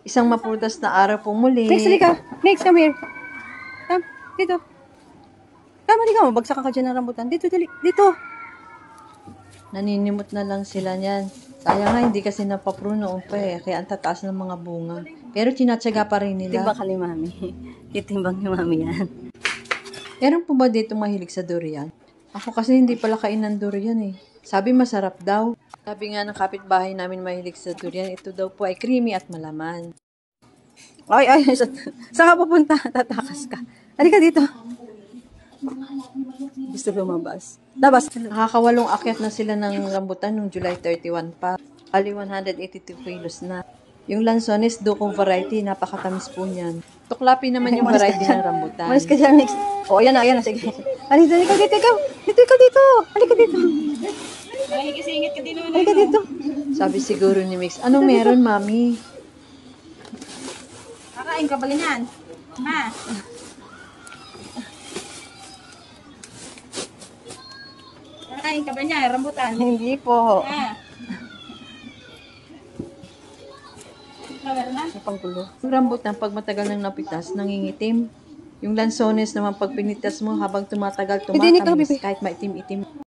Isang maprutas na araw po muli. Next, halika. Next, come here. Come, dito. Come, halika. Mabagsakan ka dyan ng rambutan. Dito, dali. Dito. Naninimot na lang sila niyan. Sayang nga, hindi kasi napapruno pa eh. Kaya ang tataas ng mga bunga. Pero tinatsaga pa rin nila. Timbang ka ni Mami. Titimbang ni Mami yan. Meron po ba dito mahilig sa durian? Ako kasi hindi pala kain ng durian eh. Sabi masarap daw. Sabi nga ng kapitbahay namin mahilig sa durian, ito daw po ay creamy at malaman. Ay, saan ka pupunta? Tatakas ka. Halika dito. Gusto lumabas. Labas. Nakakawalong akyat na sila ng rambutan noong July 31 pa. Ali 182 kilos na. Yung Lanzones Duco variety, napakatamis po niyan. Tuklapi naman yung variety ng rambutan. Malis ka dyan, Mix. O, ayan na. Sige. Halika dito, ikaw. Dito. Halika dito. Halika dito. Sabi siguro ni Mix, anong meron, Mami? Kakain ka ba ganyan? Ha? Kakain ka ba niya? Rambutan? Hindi po. Ha? May panggulo. Yung rambutan, pag matagal nang napitas, nangingitim. Yung Lanzones naman, pag pinitas mo, habang tumatagal, Hindi, tumatamis, Bebe. kahit maitim-itim.